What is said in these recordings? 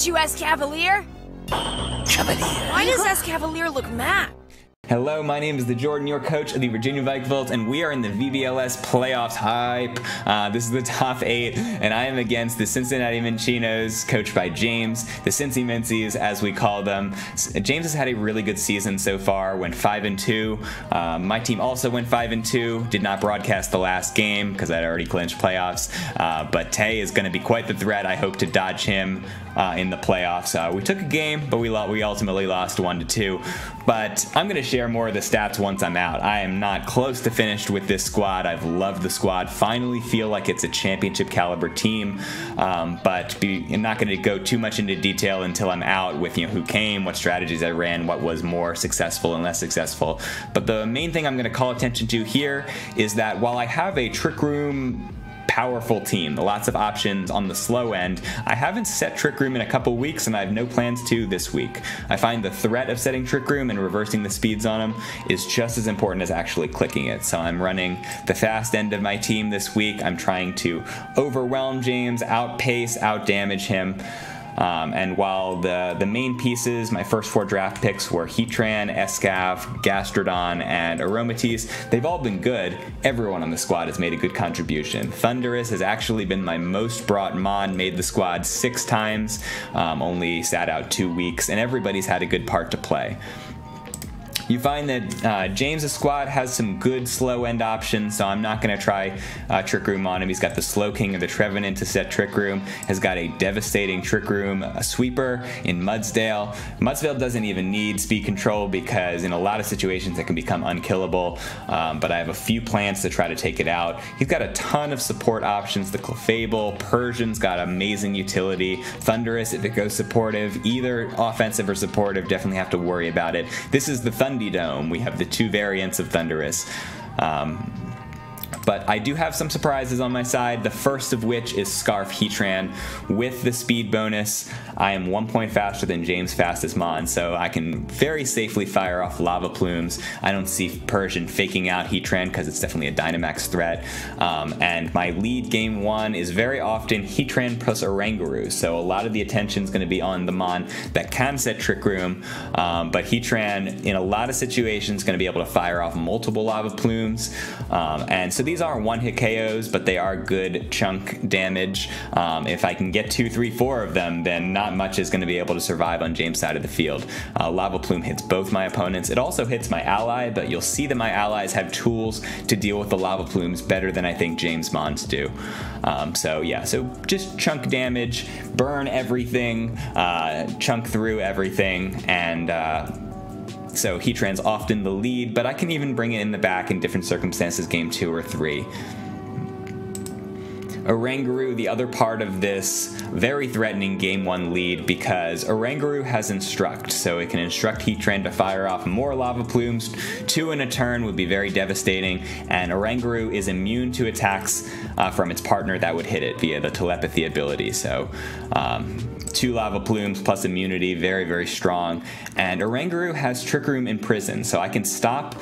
you Escavalier? Chevalier. Why does Escavalier look mad? Hello, my name is the Jordan, your coach of the Virginia Vikings, and we are in the VBL-S playoffs hype. This is the top 8, and I am against the Cincinnati Minccinos, coached by James, the Cincy Mincies, as we call them. James has had a really good season so far, went 5-2. My team also went 5-2, did not broadcast the last game because I'd already clinched playoffs, but Tay is going to be quite the threat. I hope to dodge him in the playoffs. We took a game, but we ultimately lost 1-2. But I'm going to share more of the stats once I'm out. I am not close to finished with this squad. I've loved the squad. Finally feel like it's a championship caliber team. I'm not going to go too much into detail until I'm out with who came, what strategies I ran, what was more successful and less successful. But the main thing I'm going to call attention to here is that while I have a Trick Room powerful team, lots of options on the slow end, I haven't set Trick Room in a couple weeks, and I have no plans to this week. I find the threat of setting Trick Room and reversing the speeds on them is just as important as actually clicking it. So I'm running the fast end of my team this week. I'm trying to overwhelm James, outpace, outdamage him. And while the main pieces, my first 4 draft picks were Heatran, Escav, Gastrodon, and Aromatisse, they've all been good. Everyone on the squad has made a good contribution. Thunderous has actually been my most brought mon, made the squad 6 times, only sat out 2 weeks, and everybody's had a good part to play. You find that James' squad has some good slow end options, so I'm not going to try Trick Room on him. He's got the Slow King of the Trevenant to set Trick Room, has got a devastating Trick Room sweeper in Mudsdale. Mudsdale doesn't even need speed control because in a lot of situations it can become unkillable, but I have a few plans to try to take it out. He's got a ton of support options. The Clefable, Persian's got amazing utility. Thunderous, if it goes supportive, either offensive or supportive, definitely have to worry about it. This is the Thundy Dome. We have the 2 variants of Thunderous. But I do have some surprises on my side, the first of which is Scarf Heatran. With the speed bonus, I am 1 point faster than James' fastest mon, so I can very safely fire off Lava Plumes. I don't see Persian faking out Heatran because it's definitely a Dynamax threat. And my lead game 1 is very often Heatran plus Oranguru, so a lot of the attention is going to be on the mon that can set Trick Room, but Heatran in a lot of situations is going to be able to fire off multiple Lava Plumes, and so these aren't one-hit KOs, but they are good chunk damage. If I can get 2, 3, 4 of them, then not much is going to be able to survive on James' side of the field. Lava Plume hits both my opponents. It also hits my ally, but you'll see that my allies have tools to deal with the Lava Plumes better than I think James' mons do. So just chunk damage, burn everything, chunk through everything, and so Heatran's often the lead, but I can even bring it in the back in different circumstances, game 2 or 3. Oranguru, the other part of this very threatening game 1 lead, because Oranguru has Instruct, so it can instruct Heatran to fire off more Lava Plumes. 2 in a turn would be very devastating, and Oranguru is immune to attacks from its partner that would hit it via the telepathy ability, so 2 Lava Plumes plus immunity, very, very strong. And Oranguru has Trick Room in Prison, so I can stop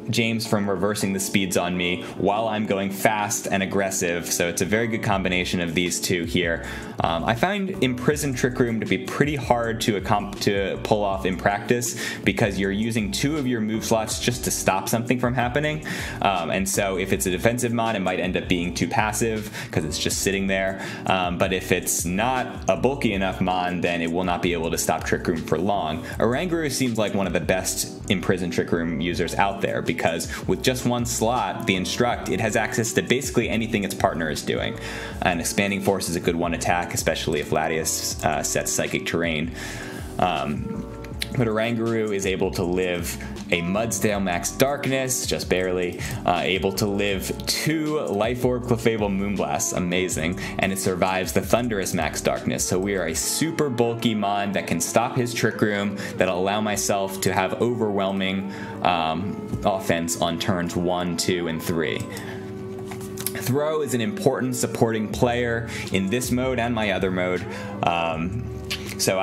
James from reversing the speeds on me while I'm going fast and aggressive, so it's a very good combination of these 2 here. I find Imprisoned Trick Room to be pretty hard to pull off in practice because you're using 2 of your move slots just to stop something from happening, and so if it's a defensive mon, it might end up being too passive because it's just sitting there, but if it's not a bulky enough mon, then it will not be able to stop Trick Room for long. Oranguru seems like one of the best Imprisoned Trick Room users out there because with just 1 slot, the Instruct, it has access to basically anything its partner is doing. And Expanding Force is a good 1 attack, especially if Latias sets Psychic Terrain. But Oranguru is able to live a Mudsdale Max Darkness, just barely, able to live 2 Life Orb Clefable Moonblasts, amazing, and it survives the Thunderous Max Darkness, so we are a super bulky mon that can stop his Trick Room, that'll allow myself to have overwhelming offense on turns 1, 2, and 3. Throw is an important supporting player in this mode and my other mode. So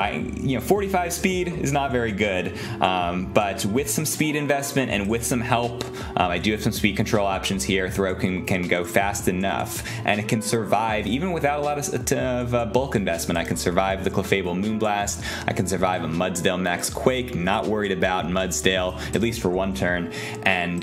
45 speed is not very good, but with some speed investment and with some help, I do have some speed control options here. Throw can go fast enough, and it can survive even without a lot of bulk investment. I can survive the Clefable Moonblast. I can survive a Mudsdale Max Quake. Not worried about Mudsdale, at least for one turn. And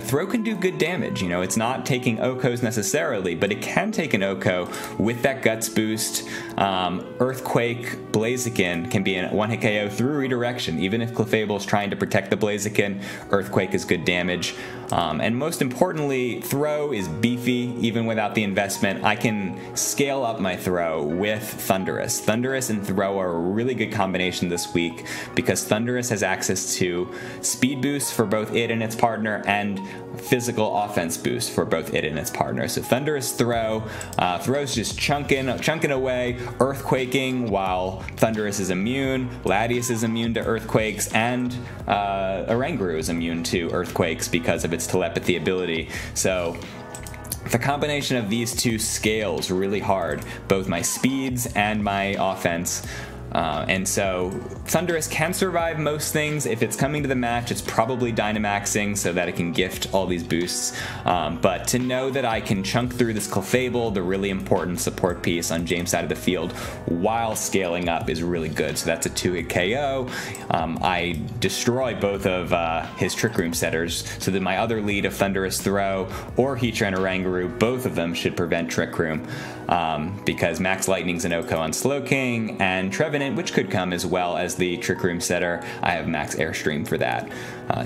Throw can do good damage. It's not taking OHKOs necessarily, but it can take an OHKO with that Guts boost. Earthquake, Blaziken can be a one-hit KO through redirection. Even if Clefable is trying to protect the Blaziken, Earthquake is good damage. And most importantly, Throw is beefy even without the investment. I can scale up my Throw with Thundurus. Thundurus and Throw are a really good combination this week because Thundurus has access to speed boosts for both it and its partner and physical offense boost for both it and its partner. So Thundurus Throw's just chunking away, earthquaking while Thundurus is immune, Latias is immune to earthquakes, and Oranguru is immune to earthquakes because of its telepathy ability. So the combination of these two scales really hard, both my speeds and my offense. And so Thundurus can survive most things. If it's coming to the match, it's probably Dynamaxing so that it can gift all these boosts. But to know that I can chunk through this Clefable, the really important support piece on James' side of the field, while scaling up is really good. So that's a 2-hit KO. I destroy both of his Trick Room setters, so that my other lead of Thundurus Throw or Heatran Oranguru, both of them should prevent Trick Room. Because Max Lightning's an OHKO on Slowking, and Trevenant, which could come as well as the Trick Room setter, I have Max Airstream for that.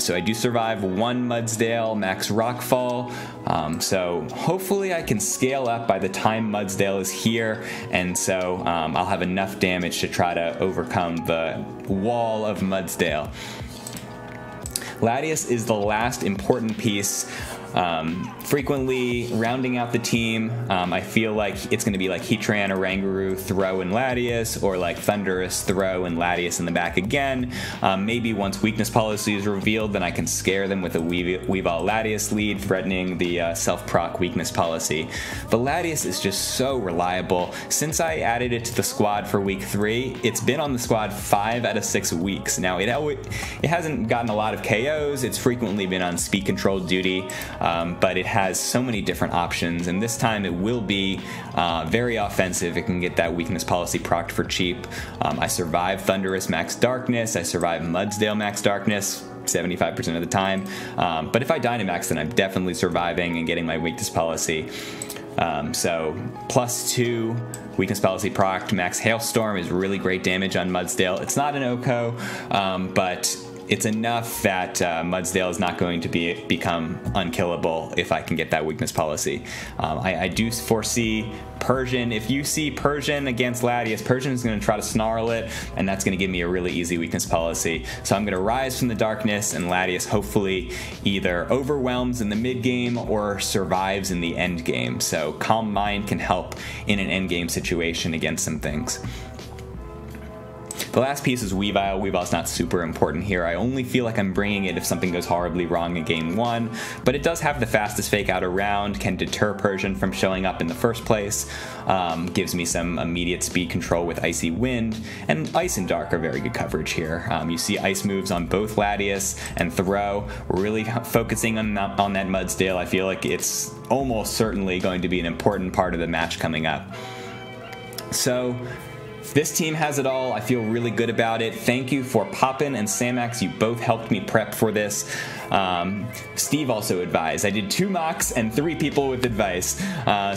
So I do survive one Mudsdale Max Rockfall, so hopefully I can scale up by the time Mudsdale is here, and so I'll have enough damage to try to overcome the wall of Mudsdale. Latias is the last important piece. Frequently rounding out the team, I feel like it's going to be like Heatran, Oranguru, Throw, and Latias, or like Thundurus, Throw, and Latias in the back again. Maybe once weakness policy is revealed, then I can scare them with a Weavile Latias lead, threatening the self-proc weakness policy. The Latias is just so reliable. Since I added it to the squad for week 3, it's been on the squad 5 out of 6 weeks. Now, it hasn't gotten a lot of KOs. It's frequently been on speed control duty. But it has so many different options, and this time it will be very offensive. It can get that weakness policy procced for cheap. I survive Thundurus Max Darkness. I survive Mudsdale Max Darkness 75% of the time. But if I Dynamax, then I'm definitely surviving and getting my weakness policy. So +2 weakness policy procced. Max Hailstorm is really great damage on Mudsdale. It's not an OHKO, but it's enough that Mudsdale is not going to become unkillable if I can get that weakness policy. I do foresee Persian. If you see Persian against Latias, Persian is going to try to snarl it, and that's going to give me a really easy weakness policy. So I'm going to rise from the darkness, and Latias hopefully either overwhelms in the mid game or survives in the end game. So Calm Mind can help in an end game situation against some things. The last piece is Weavile. Weavile's not super important here. I only feel like I'm bringing it if something goes horribly wrong in game 1, but it does have the fastest fake out around, can deter Persian from showing up in the first place, gives me some immediate speed control with Icy Wind, and Ice and Dark are very good coverage here. You see ice moves on both Latias and Throw. We're really focusing on that Mudsdale. I feel like it's almost certainly going to be an important part of the match coming up. So this team has it all. I feel really good about it. Thank you for Poppin and Samax. You both helped me prep for this. Steve also advised. I did 2 mocks and 3 people with advice.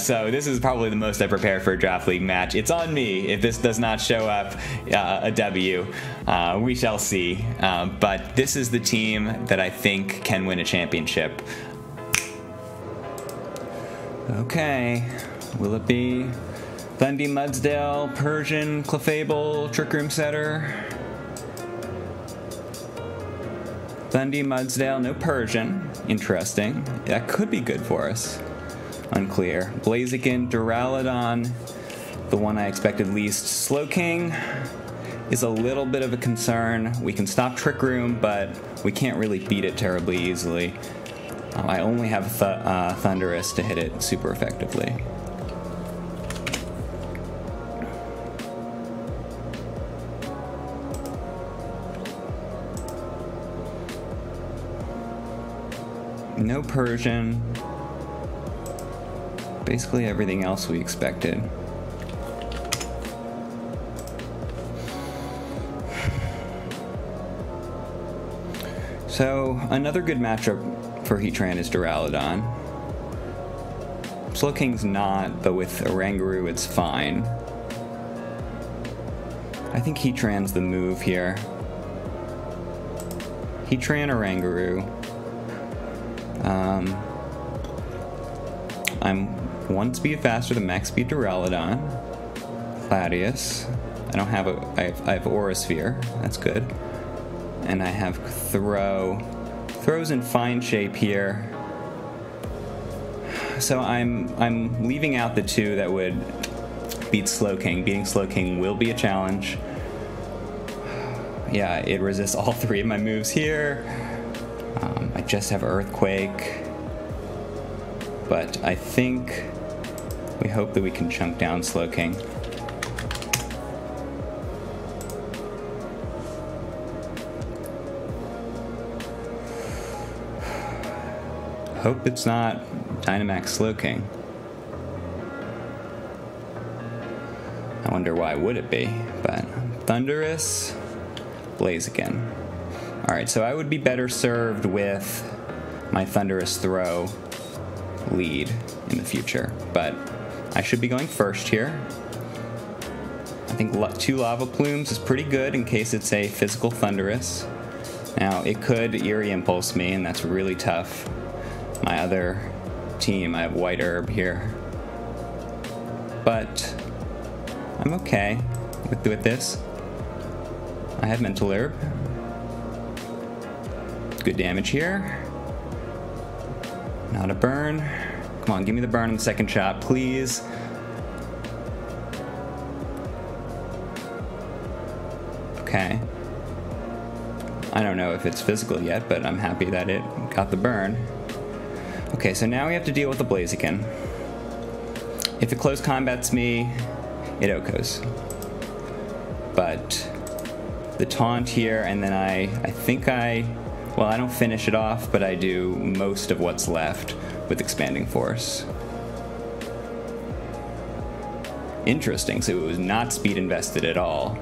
So this is probably the most I prepared for a Draft League match. It's on me if this does not show up a W. We shall see. But this is the team that I think can win a championship. Okay. Will it be Thundy, Mudsdale, Persian, Clefable, Trick Room Setter? Thundy, Mudsdale, no Persian. Interesting. That could be good for us. Unclear. Blaziken, Duraludon, the one I expected least. Slowking is a little bit of a concern. We can stop Trick Room, but we can't really beat it terribly easily. I only have Thundurus to hit it super effectively. No Persian. Basically everything else we expected. So another good matchup for Heatran is Duraludon. Slowking's not, but with Oranguru it's fine. I think Heatran's the move here. Heatran, Oranguru. I'm 1 speed faster than max speed Duraludon. Gladius. I don't have I have Aura Sphere. That's good. And I have Throw. Throw's in fine shape here. So I'm leaving out the 2 that would beat Slowking. Beating Slowking will be a challenge. Yeah, it resists all 3 of my moves here. I just have Earthquake. But I think we hope that we can chunk down Slowking. Hope it's not Dynamax Slowking. I wonder why would it be, but Thundurus, Blaziken. Alright, so I would be better served with my Thundurus Throw lead in the future, but I should be going first here. I think 2 Lava Plumes is pretty good in case it's a physical Thundurus. Now, it could Eerie Impulse me, and that's really tough. My other team, I have White Herb here. But I'm okay with this. I have Mental Herb. Good damage here. Not a burn. Come on, give me the burn on the second shot, please. Okay. I don't know if it's physical yet, but I'm happy that it got the burn. Okay, so now we have to deal with the Blaziken. If it close combats me, it OHKOs. But the taunt here, and then I think well, I don't finish it off, but I do most of what's left with Expanding Force. Interesting, so it was not speed invested at all.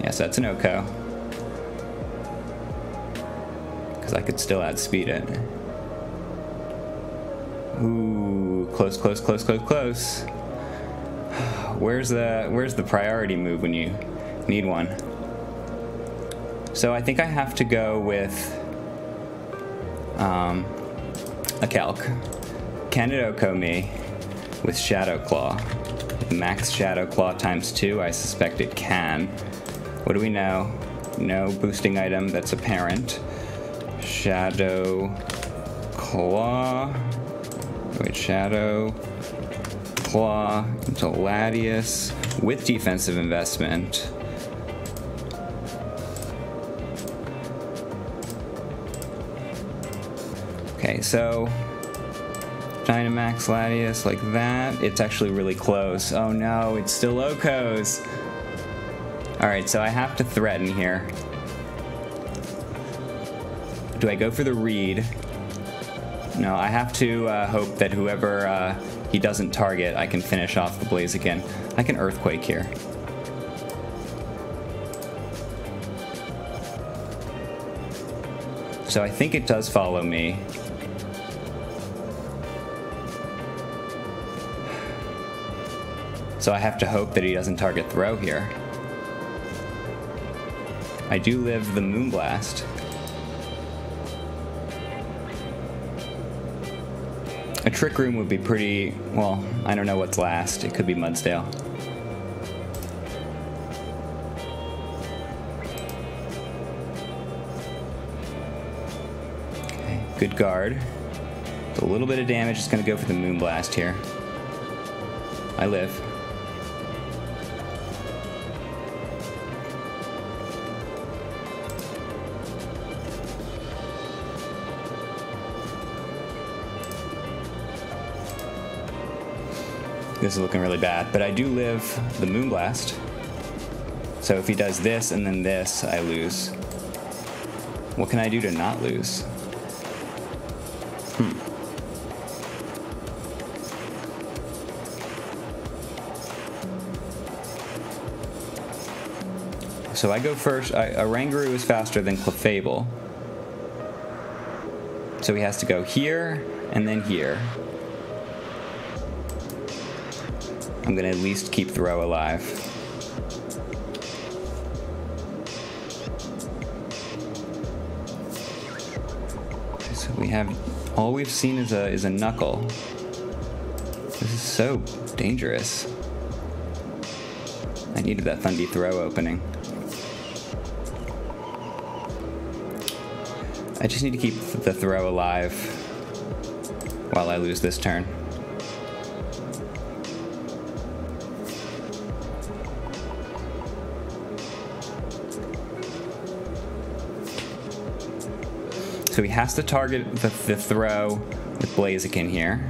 Yes, that's an OHKO. Because I could still outspeed it. Ooh, close, close, close, close, close. Where's the priority move when you need one? So I think I have to go with a Calc. Can it OHKO me with Shadow Claw? With max Shadow Claw times 2, I suspect it can. What do we know? No boosting item that's apparent. Shadow Claw. Wait, Shadow Claw into Latias with defensive investment. Okay, so Dynamax Latias like that. It's actually really close. Oh no, it's still OHKOs. Alright, so I have to threaten here. Do I go for the read? No, I have to hope that whoever he doesn't target, I can finish off the Blaziken. I can Earthquake here. So I think it does follow me. So I have to hope that he doesn't target Throw here. I do live the Moonblast. A Trick Room would be pretty, well, I don't know what's last. It could be Mudsdale. Okay, good guard. So a little bit of damage is going to go for the Moonblast here. I live. This is looking really bad, but I do live the Moonblast. So if he does this and then this, I lose. What can I do to not lose? So I go first. Oranguru is faster than Clefable. So he has to go here and then here. I'm gonna at least keep Throw alive. So we have, all we've seen is a Knuckle. This is so dangerous. I needed that Thundy Throw opening. I just need to keep the Throw alive while I lose this turn. So he has to target the Throw with Blaziken here.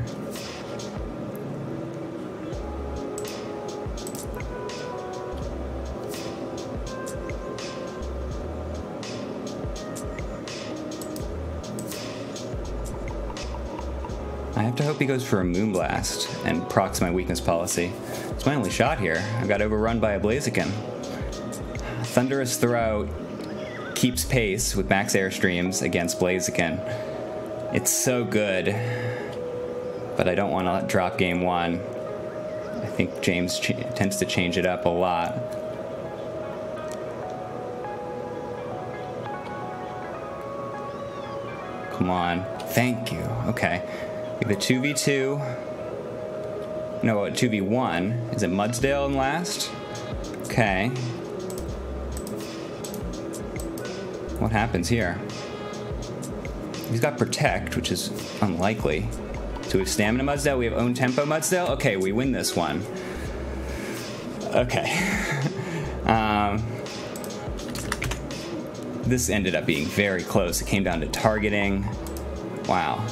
I have to hope he goes for a Moonblast and procs my weakness policy. It's my only shot here. I got overrun by a Blaziken. Thunderous Throw keeps pace with max Airstreams against Blaziken. It's so good, but I don't want to drop game one. I think James tends to change it up a lot. Come on. Thank you. Okay. We have a 2v2. No, a 2v1. Is it Mudsdale in last? Okay. What happens here? He's got Protect, which is unlikely. So we have Stamina Mudsdale, we have Own Tempo Mudsdale. Okay, we win this one. Okay. This ended up being very close. It came down to targeting. Wow.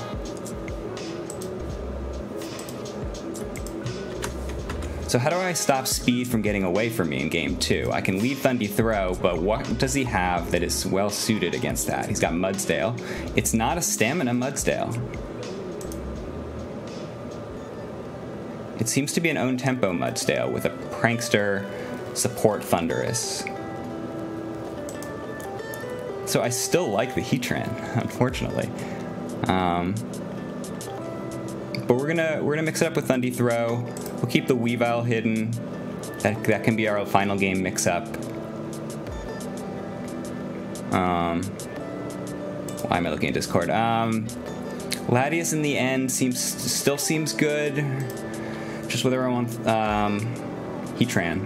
So how do I stop Speed from getting away from me in game 2? I can leave Thundy Throw, but what does he have that is well suited against that? He's got Mudsdale. It's not a Stamina Mudsdale. It seems to be an Own Tempo Mudsdale with a Prankster support Thunderous. So I still like the Heatran, unfortunately. But we're gonna mix it up with Thundy Throw. We'll keep the Weavile hidden. That can be our final game mix-up. Why am I looking at Discord? Latias in the end still seems good. Just whether I want Heatran.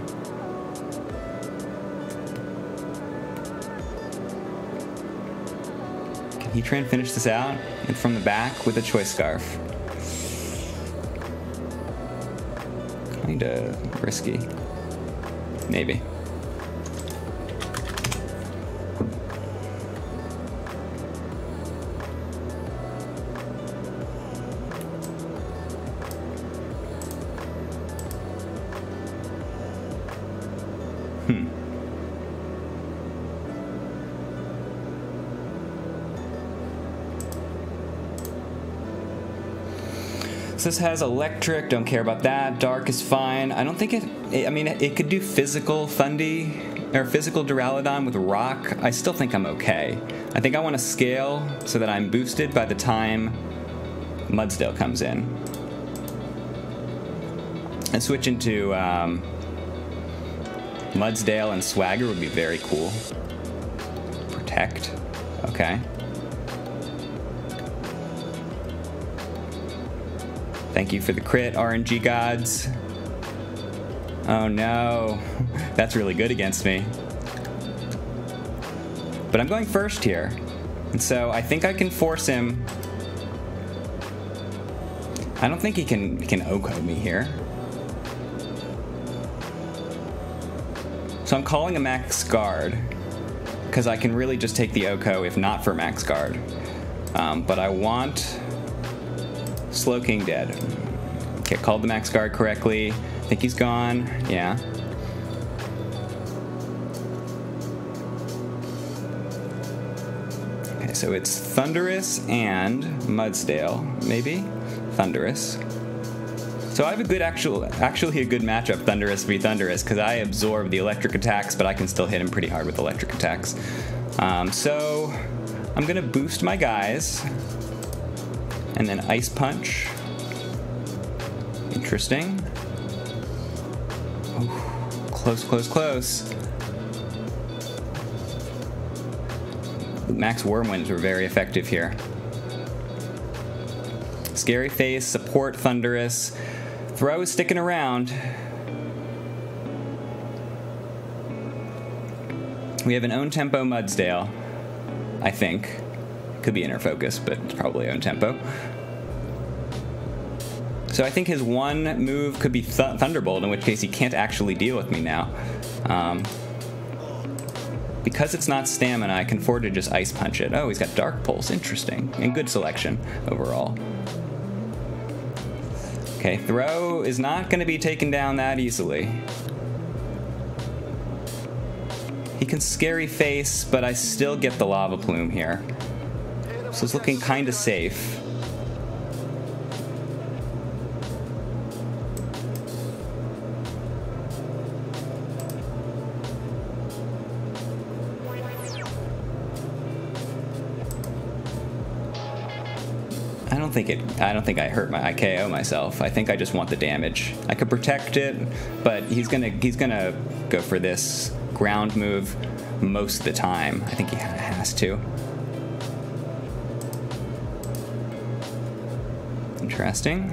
Can Heatran finish this out? And from the back with a Choice Scarf. Kinda risky. Maybe. So this has electric, don't care about that. Dark is fine. I don't think I mean, it could do physical Thundy, or physical Duraludon with rock. I still think I'm okay. I think I want to scale so that I'm boosted by the time Mudsdale comes in. And switch into Mudsdale and Swagger would be very cool. Protect, okay. Thank you for the crit, RNG gods. Oh no, that's really good against me. But I'm going first here, and so I think I can force him. I don't think he can Oko me here. So I'm calling a max guard, because I can really just take the Oko if not for max guard. But I want Slowking dead. Okay, called the max guard correctly. I think he's gone. Yeah. Okay, Okay, so it's Thunderous and Mudsdale, maybe? Thunderous. So I have a good actually a good matchup, Thunderous v Thunderous, because I absorb the electric attacks, but I can still hit him pretty hard with electric attacks. So I'm gonna boost my guys, and then Ice Punch. Interesting. Ooh, close, close, close. Max Whirlwinds were very effective here. Scary Face, support Thunderous. Throw is sticking around. We have an own tempo Mudsdale, I think. Could be inner focus, but it's probably own tempo. So I think his one move could be Thunderbolt, in which case he can't actually deal with me now. Because it's not stamina, I can afford to just Ice Punch it. Oh, he's got Dark Pulse. Interesting. And good selection overall. Okay, Throw is not going to be taken down that easily. He can Scary Face, but I still get the Lava Plume here. So it's looking kind of safe. I don't think I hurt I KO myself. I think I just want the damage. I could protect it, but he's gonna go for this ground move most of the time. I think he has to. Interesting.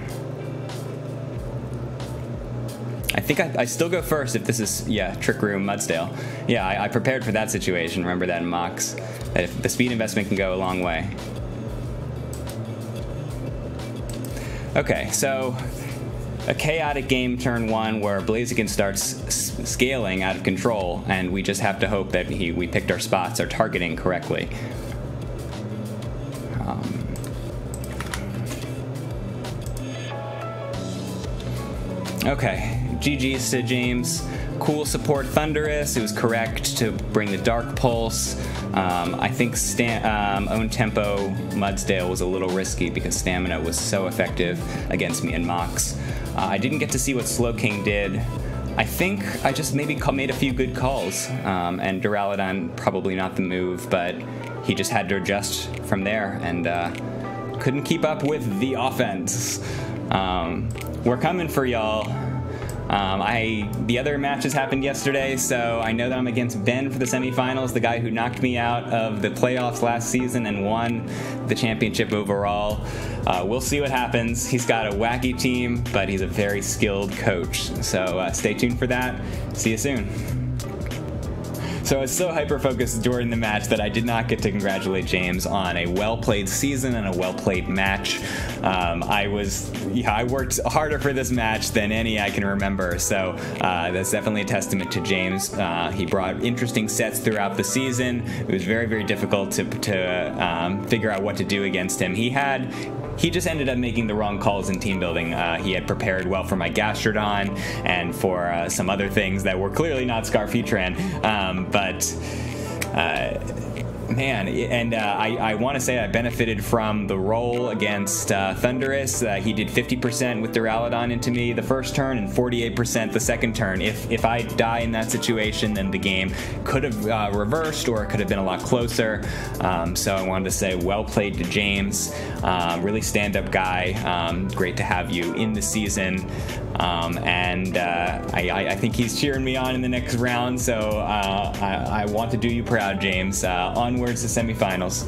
I think I still go first if this is, yeah, Trick Room Mudsdale. Yeah, I prepared for that situation. Remember that in mocks. That if the speed investment can go a long way. Okay, so a chaotic game turn one where Blaziken starts scaling out of control, and we just have to hope that we picked our spots, our targeting correctly. Okay, GG's to James. Cool support Thunderous. It was correct to bring the Dark Pulse. I think own tempo Mudsdale was a little risky because stamina was so effective against me in mocks. I didn't get to see what Slowking did. I think I just maybe made a few good calls, and Duraludon probably not the move, but he just had to adjust from there and couldn't keep up with the offense. We're coming for y'all. The other matches happened yesterday, so I know that I'm against Ben for the semifinals, the guy who knocked me out of the playoffs last season and won the championship overall. We'll see what happens. He's got a wacky team, but he's a very skilled coach. So stay tuned for that. See you soon. So I was so hyper-focused during the match that I did not get to congratulate James on a well-played season and a well-played match. I worked harder for this match than any I can remember, so that's definitely a testament to James. He brought interesting sets throughout the season. It was very, very difficult to figure out what to do against him. He just ended up making the wrong calls in team building. He had prepared well for my Gastrodon and for some other things that were clearly not Scarfetran. Man, and I want to say I benefited from the roll against Thunderous. He did 50% with Duraludon into me the first turn and 48% the second turn. If I die in that situation, then the game could have reversed or it could have been a lot closer. So I wanted to say well played to James. Really stand-up guy. Great to have you in the season. I think he's cheering me on in the next round, so I want to do you proud, James. Onwards to semifinals.